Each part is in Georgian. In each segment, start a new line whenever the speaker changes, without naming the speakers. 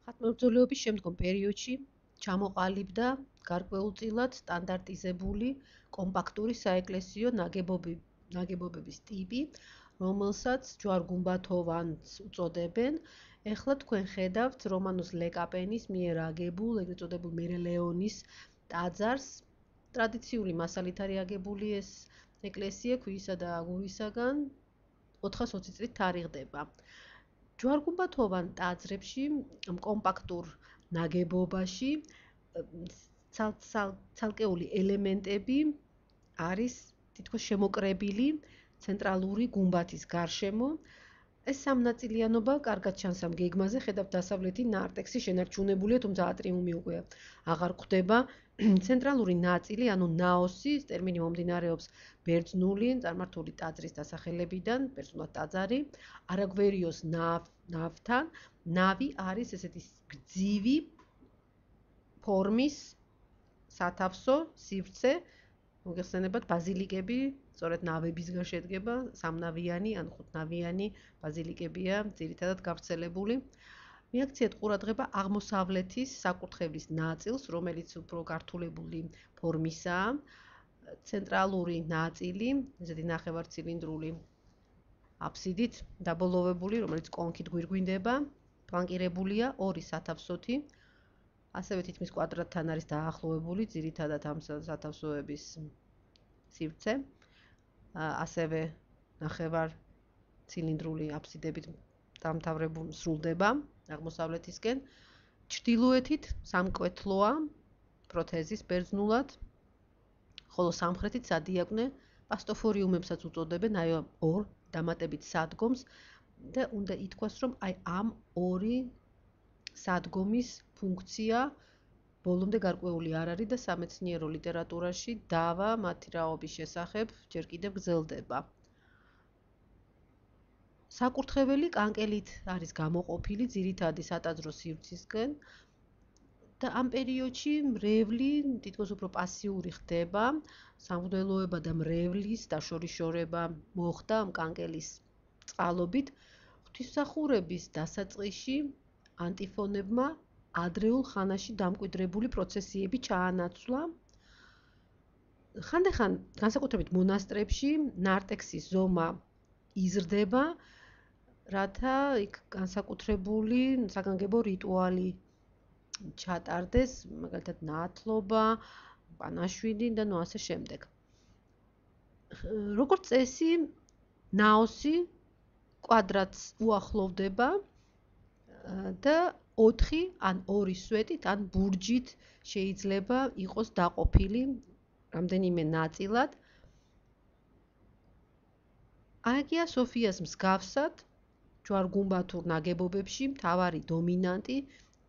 ხატმებრძოლეობის შემდგომ პერიოდში ჩამოყალიბდა გარკვეულწილად სტანდარტიზებული კომპაქტური საეკლესიო ნაგებობების ტიპი, რომელსაც ჯვარ-გუმბათოვანს უწოდებენ. ეხლა თქვენ ხედავთ რომანუს ლეკაპენის მიერ აგებულ, ეგრეთ წოდებულ მერელეონის ტაძარს. ტრადიციული მასალით არის აგებული ეს ეკლესია ქვისა და აგურისაგან 420 წლით თარიღდება. ჯვარ-გუმბათოვან ტაძრებში, კომპაქტურ ნაგებობაში ცალკეული ელემენტები არის თითქოს შემოკრებილი ცენტრალური გუმბათის გარშემო. ეს სამნაწილიანობა კარგად ჩანს ამ გეგმაზე, ხედავთ დასავლეთი ნარტექსი შენარჩუნებულია, თუმცა ატრიუმი უკვე აღარ გვხვდება. ცენტრალური ნაწილი, ანუ ნაოსი, ეს ტერმინი მომდინარეობს ბერძნული წარმართული ტაძრის დასახელებიდან, ბერძნულად ტაძარი, არაგვერიოს ნავთან. ნავი არის ესეთი გრძივი ფორმის სათავსო, სივრცე, მოგეხსენებათ ბაზილიკები, სწორედ ნავებისგან შედგება, სამნავიანი ან ხუთნავიანი ბაზილიკებია ძირითადად გავრცელებული. მიაქციეთ ყურადღება აღმოსავლეთის საკურთხევლის ნაწილს, რომელიც უფრო გართულებული ფორმისაა. ცენტრალური ნაწილი, ესეთი ნახევარცილინდრული აფსიდით დაბოლოვებული, რომელიც კონქით გვირგვინდება, ფლანკირებულია ორი სათავსოთი. ასევე თითქმის კვადრატთან არის დაახლოებული ძირითადად ამ სათავსოების სივრცე. ასევე ნახევარცილინდრული აფსიდებით დამთავრებული სრულდება აღმოსავლეთისკენ. ჩრდილოეთით სამკვეთლოა, პროთეზის ბერძნულად, ხოლო სამხრეთით სადიაკვნე პასტოფორიუმებსაც უწოდებენ, აი ორ დამატებით სადგომს და უნდა ითქვას, რომ აი ამ ორი სადგომის ფუნქცია ბოლომდე გარკვეული არ არის და სამეცნიერო ლიტერატურაში დავა მათი რაობის შესახებ ჯერ კიდევ გრძელდება. საკურთხეველი კანკელით არის გამოყოფილი ძირითადი სატაძრო სივრცისკენ და ამ პერიოდში მრევლი თითქოს უფრო პასიური ხდება. სამღვდელოება და მრევლის დაშორიშორება მოხდა ამ კანკელის წყალობით. ღვთისმსახურების დასაწყისში ანტიფონებმა ადრეულ ხანაში დამკვიდრებული პროცესიები ჩაანაცვლა. ხანდახან განსაკუთრებით მონასტრებში ნარტექსის ზომა იზრდება, რათა იქ განსაკუთრებული საგანგებო რიტუალი ჩატარდეს, მაგალითად ნათლობა, პანაშვიდი და ასე შემდეგ. როგორც წესი, ნაოსი კვადრატს უახლოვდება და 4 ან 2 სვეტით ან ბურჯით შეიძლება იყოს დაყოფილი რამდენიმე ნაწილად. აგია სოფიას მსგავსად ჯვარ-გუმბათურ ნაგებობებში მთავარი დომინანტი,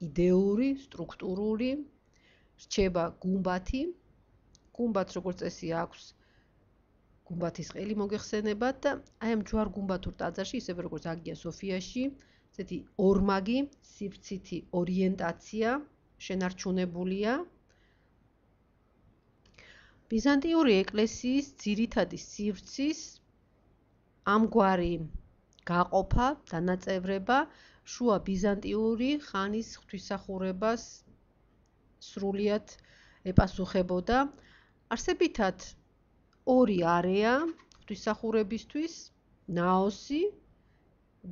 იდეური, სტრუქტურული რჩება გუმბათი. გუმბათს როგორც წესი აქვს გუმბათის ყელი მოგეხსენებათ და აი ამ ჯვარ-გუმბათურ ტაძარში, ისევე როგორც აგია სოფიაში, ესეთი ორმაგი სივრცითი ორიენტაცია შენარჩუნებულია. ბიზანტიური ეკლესიის ძირითადი სივრცის ამგვარი გაყოფა, დანაწევრება შუა ბიზანტიური ხანის ღვთისმსახურებას სრულიად ეპასუხებოდა. არსებითად ორი არეა ღვთისმსახურებისთვის, ნაოსი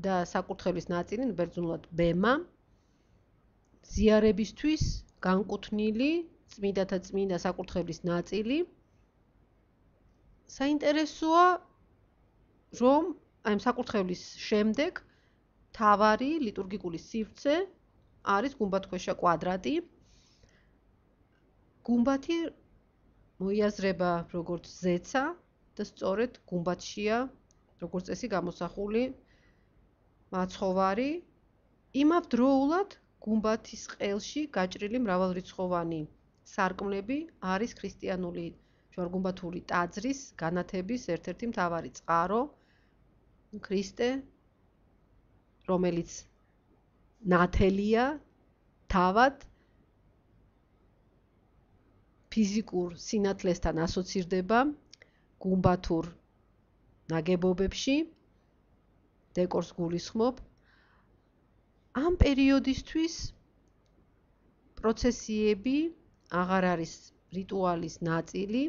და საკურთხევლის ნაწილი, ბერძნულად ბემა, ზიარებისთვის განკუთვნილი წმინდათა წმინდა საკურთხევლის ნაწილი. საინტერესოა, რომ აი ამ საკურთხევლის შემდეგ მთავარი ლიტურგიკული სივრცე არის გუმბათქვეშა კვადრატი. გუმბათი მოიაზრება როგორც ზეცა და სწორედ გუმბათშია როგორც წესი გამოსახული მაცხოვარი. იმავდროულად გუმბათის ყელში გაჭრილი მრავალრიცხოვანი სარკმლები არის ქრისტიანული ჯვარ-გუმბათური ტაძრის განათების ერთ-ერთი მთავარი წყარო. ქრისტე, რომელიც ნათელია თავად ფიზიკურ სინათლესთან ასოცირდება გუმბათურ ნაგებობებში, დეკორს გულისხმობ. ამ პერიოდისთვის პროცესიები აღარ არის რიტუალის ნაწილი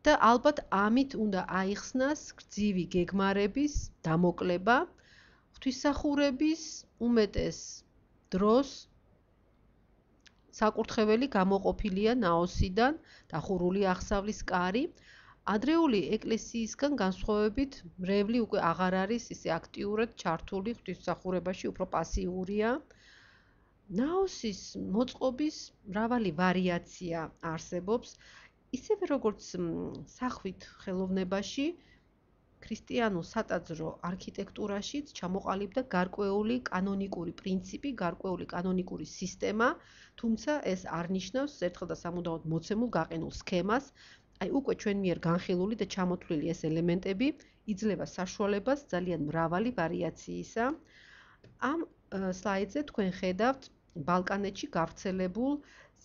და ალბათ ამით უნდა აიხსნას გრძივი გეგმარების დამოკლება, ღვთისმსახურების უმეტეს დროს საკურთხეველი გამოყოფილია ნაოსიდან, დახურული აღსავლის კარი. ადრეული ეკლესიისგან განსხვავებით მრევლი უკვე აღარ არის ისე აქტიურად ჩართული ღვთისმსახურებაში, უფრო პასიურია. ნაოსის მოწყობის მრავალი ვარიაცია არსებობს, ისევე როგორც სახვით ხელოვნებაში, ქრისტიანულ სატაძრო არქიტექტურაშიც ჩამოყალიბდა გარკვეული კანონიკური პრინციპი, გარკვეული კანონიკური სისტემა, თუმცა ეს არ ნიშნავს ერთხელ და სამუდამოდ მოცემულ გაყინულ სქემას. აი უკვე ჩვენ მიერ განხილული და ჩამოთვლილი ეს ელემენტები იძლევა საშუალებას ძალიან მრავალი ვარიაციისა. ამ სლაიდზე თქვენ ხედავთ ბალკანეთში გავრცელებულ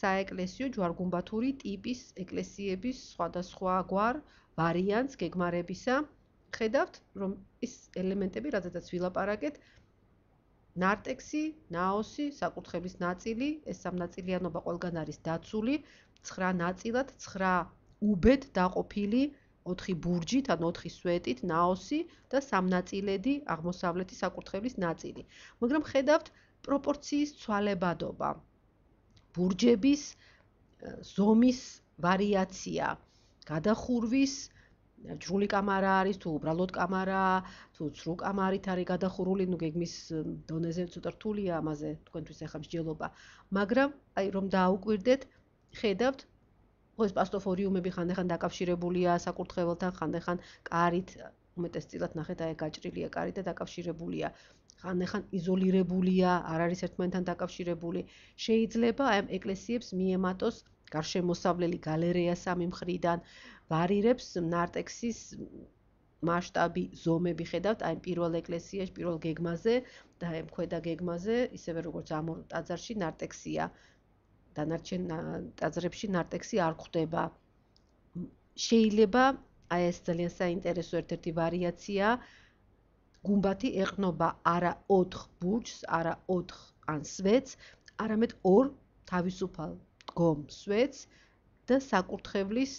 საეკლესიო ჯვარგუმბათური ტიპის ეკლესიების სხვადასხვაგვარ ვარიანტს გეგმარებისა. ხედავთ, რომ ის ელემენტები, რადგანაც ვილაპარაკეთ, ნარტექსი, ნაოსი, საკურთხევლის ნაწილი, ეს სამნაწილიანობა ყველგან არის დაცული, 9 ნაწილად, 9 უბედ დაყოფილი 4 ბურჯით, ანუ 4 სვეტით, ნაოსი და სამნაწილედი აღმოსავლეთი საკურთხევლის ნაწილი. მაგრამ ხედავთ პროპორციის ცვალებადობა, ბურჯების ზომის ვარიაცია, გადახურვის ჯვრული კამარა არის, თუ უბრალოდ კამარაა, თუ ცრუ კამარით არის გადახურული, ნუ გეგმის დონეზე ცოტა რთულია ამაზე თქვენთვის ახლა მსჯელობა. მაგრამ აი რომ დაუკვირდეთ, ხედავთ ეს პასტოფორიუმები ხანდახან დაკავშირებულია საკურთხეველთან, ხანდახან კარით, უმეტესწილად ნახეთ აი გაჭრილია კარი და დაკავშირებულია. ხანდახან იზოლირებულია, არ არის ერთმანეთთან დაკავშირებული. შეიძლება აი ამ ეკლესიებს მიემატოს გარშემოსავლელი გალერეა სამი მხრიდან, ვარირებს ნარტექსის მასშტაბი, ზომები ხედავთ აი პირველ ეკლესიაში, პირველ გეგმაზე და აი ქვედა გეგმაზე, ისევე როგორც ამ ორ ტაძარში ნარტექსია. დანარჩენ ტაძრებში ნარტექსი არ გვხვდება. შეიძლება აი ეს ძალიან საინტერესო ერთ-ერთი ვარიაცია, გუმბათი ეყრდნობა არა 4 ბურჯს, არა 4 ან სვეტს, არამედ 2 თავისუფალ დგომ სვეტს და საკურთხევლის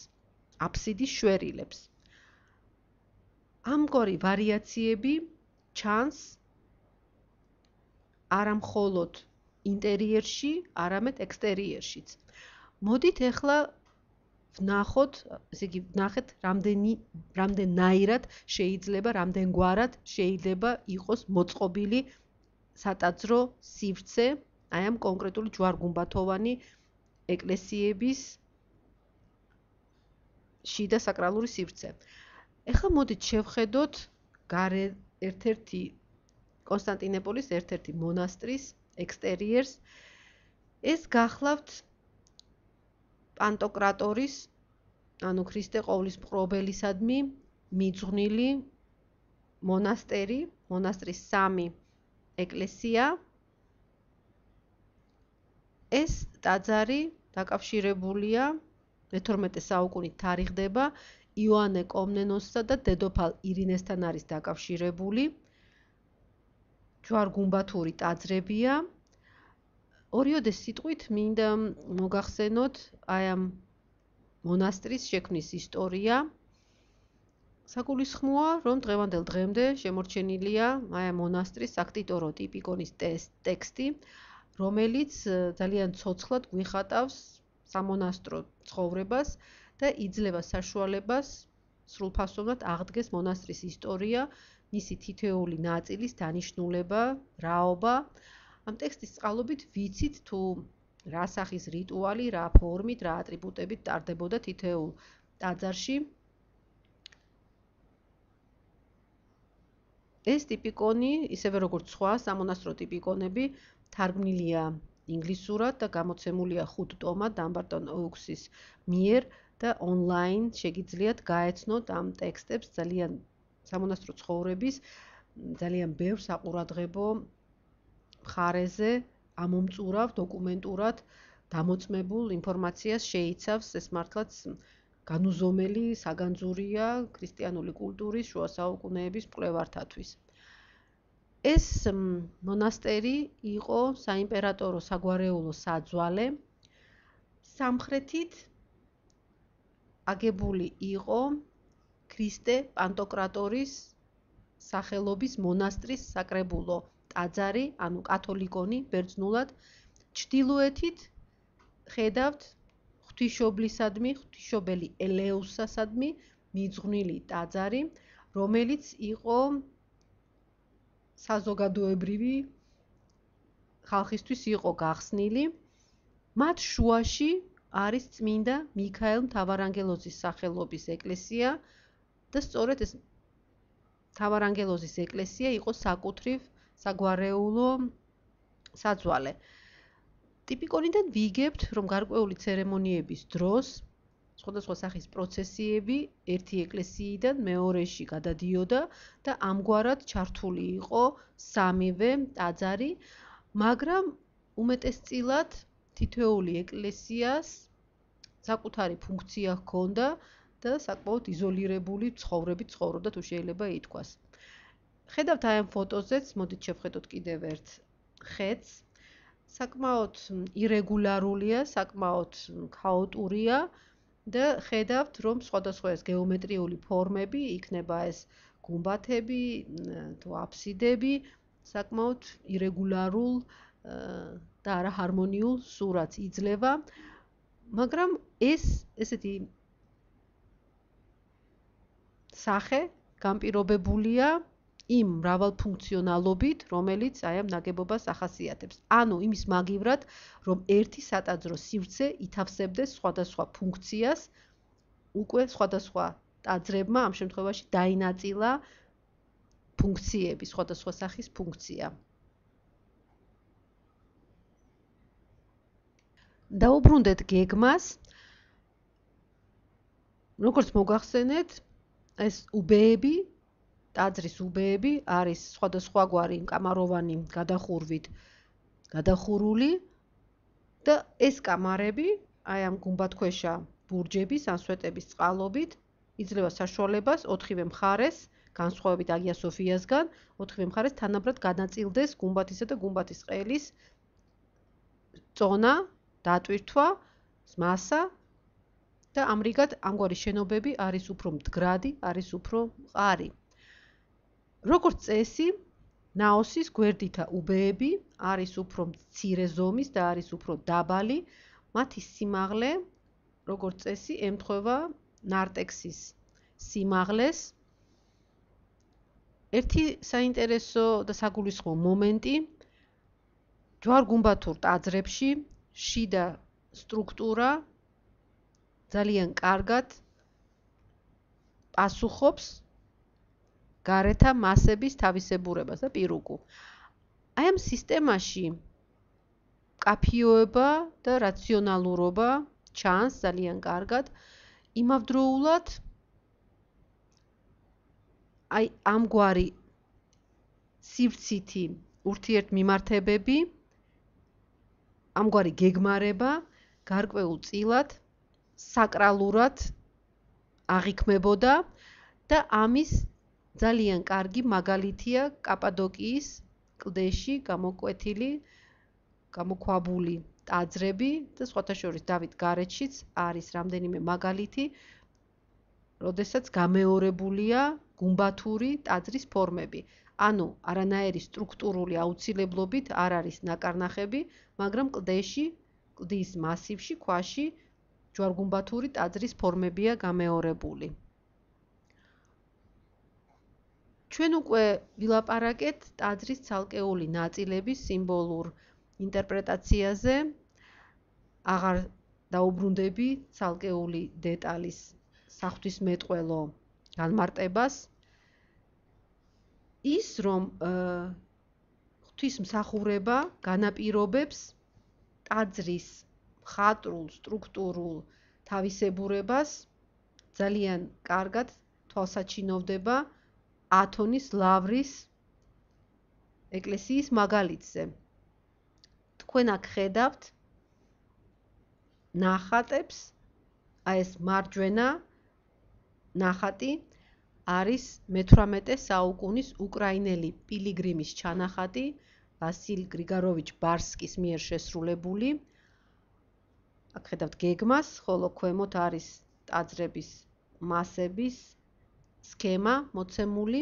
აფსიდის შვერილებს. ამგვარი ვარიაციები ჩანს არა მხოლოდ ინტერიერში, არამედ ექსტერიერშიც. მოდით ახლა ვნახოთ, ესე იგი ვნახეთ რამდენნაირად შეიძლება, რამდენგვარად შეიძლება იყოს მოწყობილი სატაძრო სივრცე, აი ამ კონკრეტული ჯვარგუმბათოვანი ეკლესიების შიდა საკრალური სივრცე. ახლა მოდით შევხედოთ ერთ-ერთი კონსტანტინოპოლის ერთ-ერთი მონასტრის ექსტერიერს. ეს გახლავთ პანტოკრატორის, ანუ ქრისტე ყოვლისმპყრობელისადმი მიძღვნილი მონასტერი, მონასტრის 3 ეკლესია. ეს ტაძარი დაკავშირებულია მე-12 საუკუნით თარიღდება, იოანე კომნენოსსა და დედოფალ ირინესთან არის დაკავშირებული. ჯვარგუმბათური ტაძრებია. ორიოდე სიტყვით მინდა მოგახსენოთ აი ამ მონასტრის შექმნის ისტორია. საგულისხმოა, რომ დღევანდელ დღემდე შემორჩენილია აი ამ მონასტრის საქტიტორო ტიპიკონის ტექსტი, რომელიც ძალიან ცოცხლად გვიხატავს სამონასტრო ცხოვრებას და იძლევა საშუალებას სრულფასოვნად აღდგეს მონასტრის ისტორია, მისი თითოეული ნაწილის დანიშნულება, რაობა. ამ ტექსტის წყალობით ვიცით თუ რა სახის რიტუალი, რა ფორმით, რა ატრიბუტებით ტარდებოდა თითოეულ ტაძარში. ეს ტიპიკონი, ისევე როგორც სხვა სამონასტრო ტიპიკონები, თარგმნილია ინგლისურად და გამოცემულია 5 ტომად დამბარტონ ოუქსის მიერ და ონლაინ შეგიძლიათ გაეცნოთ ამ ტექსტებს ძალიან სამონასტრო ცხოვრების ძალიან ბევრ საყურადღებო მხარეზე ამომწურავ დოკუმენტურად დამოწმებულ ინფორმაციას შეიცავს. ეს მართლაც განუზომელი საგანძურია ქრისტიანული კულტურის შუა საუკუნეების მკვლევართათვის. ეს მონასტერი იყო საიმპერატორო საგვარეულო საძვალე. სამხრეთით აგებული იყო ქრისტე პანტოკრატორის სახელობის მონასტრის საკრებულო ტაძარი, ანუ კათოლიკონი ბერძნულად. ჩრდილოეთით ხედავთ ღვთისმშობელი ელეუსასადმი მიძღვნილი ტაძარი, რომელიც იყო საზოგადოებრივი ხალხისთვის იყო გახსნილი. მათ შუაში არის წმინდა მიქაელ მთავარანგელოზის სახელობის ეკლესია და სწორედ ეს მთავარანგელოზის ეკლესია იყო საკუთრივ საგვარეულო საძვალე. ტიპიკონიდან ვიგებთ, რომ გარკვეული ცერემონიების დროს სხვადასხვა სახის პროცესიები ერთი ეკლესიიდან მეორეში გადადიოდა და ამგვარად ჩართული იყო სამივე ტაძარი, მაგრამ უმეტესწილად თითოეული ეკლესიას საკუთარი ფუნქცია ჰქონდა და საკმაოდ იზოლირებული ცხოვრებით ცხოვრობდა, თუ შეიძლება ითქვას. ხედავთ აი ამ ფოტოზეც, მოდით შევხედოთ კიდევ ერთ ხედს. საკმაოდ ირეგულარულია, საკმაოდ ქაოტურია და ხედავთ, რომ სხვადასხვა ეს გეომეტრიული ფორმები, იქნება ეს გუმბათები თუ აფსიდები, საკმაოდ ირეგულარულ და არაჰარმონიულ სურათს იძლევა, მაგრამ ეს ესეთი სახე განპირობებულია იმ მრავალფუნქციონალობით, რომელიც აი ამ ნაგებობას ახასიათებს. ანუ იმის მაგივრად, რომ ერთი სატაძრო სივრცე ითავსებდეს სხვადასხვა ფუნქციას, უკვე სხვადასხვა ტაძრებმა ამ შემთხვევაში დაინაწილა ფუნქციები, სხვადასხვა სახის ფუნქცია. დაუბრუნდეთ გეგმას. როგორც მოგახსენეთ, ეს უბეები, ტაძრის უბეები არის სხვადასხვაგვარი კამაროვანი გადახურვით გადახურული და ეს კამარები, აი ამ გუმბათქვეშა ბურჯების ან სვეტების წყალობით იძლევა საშუალებას ოთხივე მხარეს, განსხვავებით აგია სოფიასგან, ოთხივე მხარეს თანაბრად განაწილდეს გუმბათისა და გუმბათის ყელის წონა, დატვირთვა, მასა და ამრიგად ამგვარი შენობები არის უფრო მდგრადი, არის უფრო მყარი. როგორც წესი, ნაოსის გვერდითა უბეები არის უფრო მცირე ზომის და არის უფრო დაბალი, მათი სიმაღლე, როგორც წესი, ემთხვევა ნარტექსის სიმაღლეს. ერთი საინტერესო და საგულისხმო მომენტი, ჯვარ-გუმბათურ ტაძრებში შიდა სტრუქტურა ძალიან კარგად პასუხობს გარეთა მასების თავისებურებას და პირუკუ. აი ამ სისტემაში კაფიოება და რაციონალურობა ჩანს ძალიან კარგად. იმავდროულად აი ამგვარი სივრცითი ურთიერთმიმართებები, ამგვარი გეგმარება გარკვეულწილად საკრალურად აღიქმებოდა და ამის ძალიან კარგი მაგალითია კაპადოკიის კლდეში გამოკვეთილი, გამოქვაბული ტაძრები და სხვათა შორის დავით გარეჩშიც არის რამდენიმე მაგალითი, როდესაც გამეორებულია გუმბათური ტაძრის ფორმები. ანუ არანაირი სტრუქტურული აუცილებლობით არ არის ნაკარნახები, მაგრამ კლდეში, კლდის მასივში, ქვაში ჯვარ-გუმბათური ტაძრის ფორმებია გამეორებული. ჩვენ უკვე ვილაპარაკეთ ტაძრის ცალკეული ნაწილების სიმბოლურ ინტერპრეტაციაზე, აღარ დაუბრუნდები ცალკეული დეტალის საღვთისმეტყველო განმარტებას. ის, რომ ღვთისმსახურება განაპირობებს ტაძრის მხატვრულ, სტრუქტურულ თავისებურებას, ძალიან კარგად თვალსაჩინოვდება ათონის ლავრის ეკლესიის მაგალითზე. თქვენ აქ ხედავთ ნახატებს, აი ეს მარჯვენა ნახატი არის მე-18 საუკუნის უკრაინელი პილიგრიმის ჩანახატი ვასილ გრიგოროვიჩ ბარსკის მიერ შესრულებული. აქ ხედავთ გეგმას, ხოლო ქვემოთ არის ტაძრების მასების სქემა მოცემული.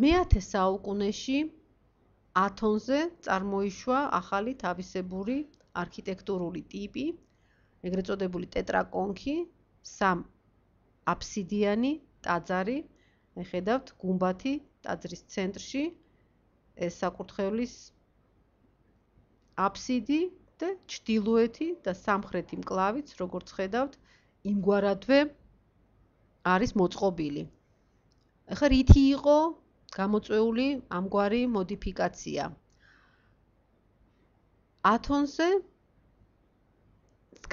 მე-10 საუკუნეში ათონზე წარმოიშვა ახალი თავისებური არქიტექტურული ტიპი, ეგრეთ წოდებული ტეტრაკონქი, სამაფსიდიანი ტაძარი. ხედავთ გუმბათი ტაძრის ცენტრში, ეს საკურთხევლის აფსიდი და ჩრდილოეთი და სამხრეთი მკლავიც, როგორც ხედავთ, იმგვარადვე არის მოწყობილი. ახლა რითი იყო გამოწვეული ამგვარი მოდიფიკაცია? ათონზე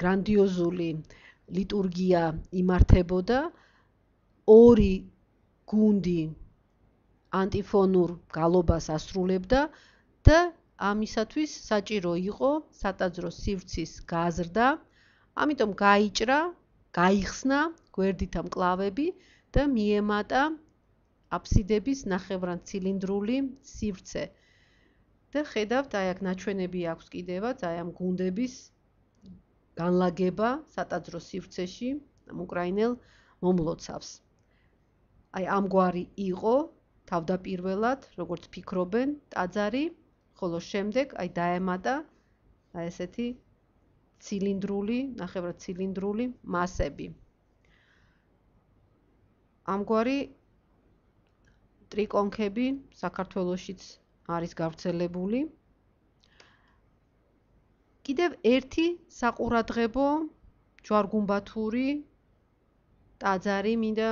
გრანდიოზული ლიტურგია იმართებოდა, ორი გუნდი ანტიფონურ გალობას ასრულებდა და ამისათვის საჭირო იყო სატაძრო სივრცის გაზრდა, ამიტომ გაიხსნა გვერდითა მკლავები და მიემატა აფსიდების ნახევრადცილინდრული სივრცე. და ხედავთ, აი აქ ნაჩვენები აქვს კიდევაც, აი ამ გუნდების განლაგება სატაძრო სივრცეში უკრაინელ მომლოცავს. აი ამგვარი იყო თავდაპირველად, როგორც ფიქრობენ, ტაძარი, ხოლო შემდეგ აი დაემატა აი ესეთი ცილინდრული, ნახევრადცილინდრული მასები. ამგვარი ტრიკონქები საქართველოშიც არის გავრცელებული. კიდევ ერთი საყურადღებო ჯვარგუმბათური ტაძარი მინდა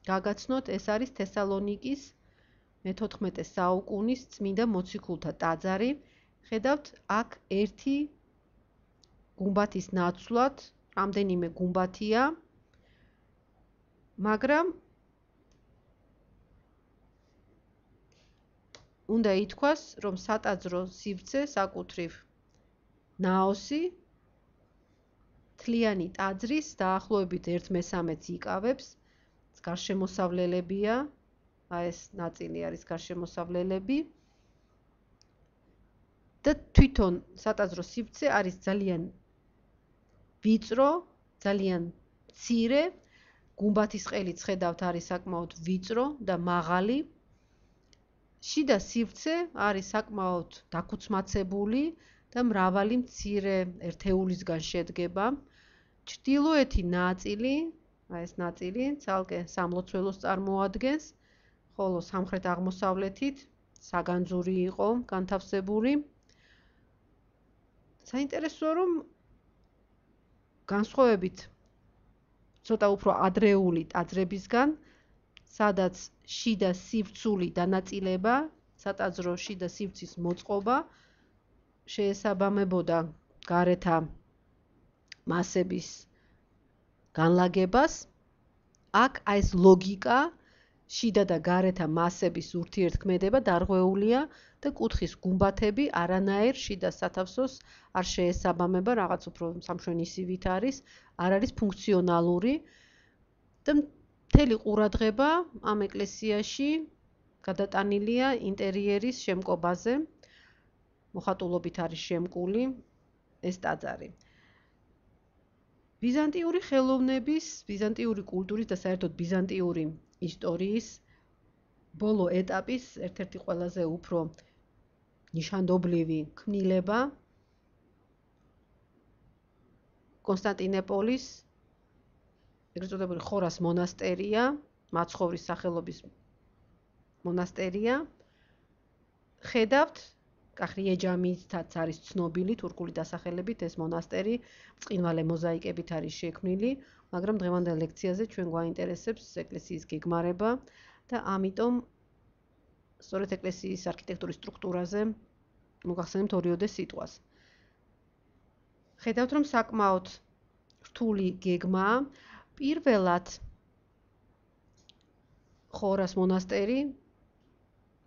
გაგაცნოთ, ეს არის თესალონიკის მე-14 საუკუნის წმინდა მოციქულთა ტაძარი. ხედავთ, აქ ერთი გუმბათის ნაცვლად რამდენიმე გუმბათია, მაგრამ უნდა ითქვას, რომ სატაძრო სივრცე საკუთრივ ნაოსი თლიანი ტაძრის დაახლოებით 1/3-ს იკავებს. გარშემოსავლელებია, აი ეს ნაწილი არის გარშემოსავლელები და თვითონ სატაძრო სივრცე არის ძალიან ვიწრო, ძალიან მცირე, გუმბათის ყელიც ხედავთ არის საკმაოდ ვიწრო და მაღალი. შიდა სივრცე არის საკმაოდ დაქუცმაცებული და მრავალი მცირე ერთეულისგან შედგება. ჩრდილოეთი ნაწილი, აი ეს ნაწილი ცალკე სამლოცველოს წარმოადგენს, ხოლო სამხრეთ-აღმოსავლეთით საგანძური იყო განთავსებული. საინტერესოა, რომ განსხვავებით ცოტა უფრო ადრეული ტაძრებისგან, სადაც შიდა სივრცული დანაწილება, სატაძრო შიდა სივრცის მოწყობა შეესაბამებოდა გარეთა მასების განლაგებას, აქ აი ეს ლოგიკა, შიდა და გარეთა მასების ურთიერთქმედება დარღვეულია და კუთხის გუმბათები არანაირ შიდა სათავსოს არ შეესაბამება, რაღაც უფრო სამშვენისივით არის, არ არის ფუნქციონალური და მთელი ყურადღება ამ ეკლესიაში გადატანილია ინტერიერის შემკობაზე. მოხატულობით არის შემკული ეს ტაძარი. ბიზანტიური ხელოვნების, ბიზანტიური კულტურის და საერთოდ ბიზანტიური ისტორიის ბოლო ეტაპის ერთ-ერთი ყველაზე უფრო ნიშანდობლივი ქმნილება კონსტანტინოპოლის ეგრეთ წოდებული ხორას მონასტერია, მაცხოვრის სახელობის მონასტერია. ხედავთ, კახრიეჯამითაც არის ცნობილი თურქული დასახელებით ეს მონასტერი, ბრწყინვალე მოზაიკებით არის შექმნილი, მაგრამ დღევანდელ ლექციაზე ჩვენ გვაინტერესებს ეკლესიის გეგმარება და ამიტომ სწორედ ეკლესიის არქიტექტურის სტრუქტურაზე მოგახსენებთ ორიოდე სიტყვას. ხედავთ, რომ საკმაოდ რთული გეგმაა. პირველად ხორას მონასტერი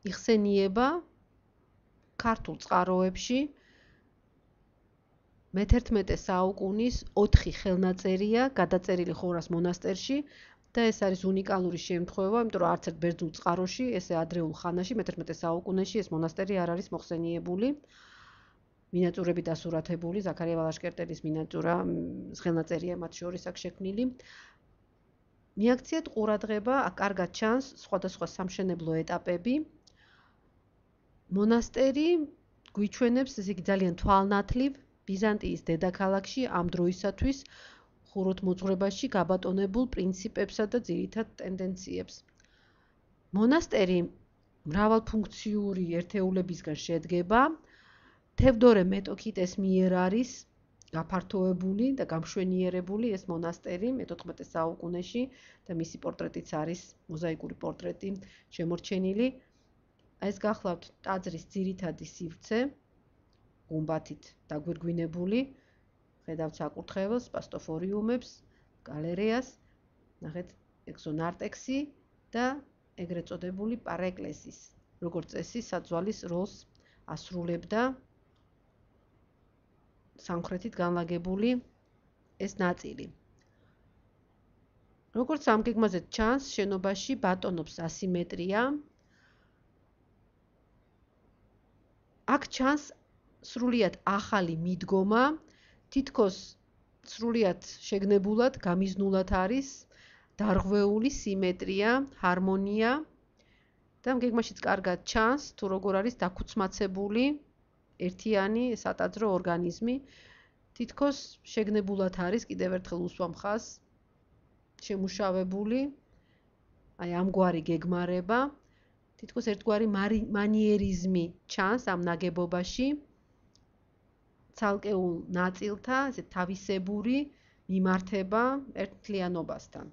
იხსენიება ქართულ წყაროებში. მე-11 საუკუნის 4 ხელნაწერია გადაწერილი ხორას მონასტერში და ეს არის უნიკალური შემთხვევა, იმიტომ რომ არც ერთ ბერძნულ წყაროში, ესე ადრეულ ხანაში, მე-11 საუკუნეში ეს მონასტერი არ არის მოხსენიებული. მინიატიურები დასურათებული, ზაქარია ვალაშკერტელის მინიატიურა, ხელნაწერია მათ შორის აქ შექმნილი. მიაქციეთ ყურადღება, აქ კარგად ჩანს სხვადასხვა სამშენებლო ეტაპები. მონასტერი გვიჩვენებს, ესე იგი, ძალიან თვალნათლივ ბიზანტიის დედაქალაქში ამ დროისათვის ხუროთმოძღვრებაში გაბატონებულ პრინციპებსა და ძირითად ტენდენციებს. მონასტერი მრავალფუნქციური ერთეულებისგან შედგება. თევდორე მეტოქიტეს მიერ არის გაფართოებული და გამშვენიერებული ეს მონასტერი მე-14 საუკუნეში და მისი პორტრეტიც არის მოზაიკური პორტრეტი შემორჩენილი. ეს გახლავთ ტაძრის ძირითადი სივრცე, გუმბათით დაგვირგვინებული. ხედავთ საკურთხეველს, პასტოფორიუმებს, გალერეას, ნახეთ ექსონარტექსი და ეგრეთ წოდებული პარეკლესის, როგორც წესი, საძვალის როლს ასრულებდა სამხრეთით განლაგებული ეს ნაწილი. როგორც ამ გეგმაზე ჩანს, შენობაში ბატონობს ასიმეტრია. აქ ჩანს სრულიად ახალი მიდგომა, თითქოს სრულიად შეგნებულად, გამიზნულად არის დარღვეული სიმეტრია, ჰარმონია და ამ გეგმაშიც კარგად ჩანს, თუ როგორ არის დაქუცმაცებული ერთიანი სატაძრო ორგანიზმი. თითქოს შეგნებულად არის, კიდევ ერთხელ უსვამ ხაზს, შემუშავებული, აი ამგვარი გეგმარება, თითქოს ერთგვარი მანიერიზმი ჩანს ამ ნაგებობაში, ცალკეულ ნაწილთა, ესე თავისებური მიმართება ერთთლიანობასთან.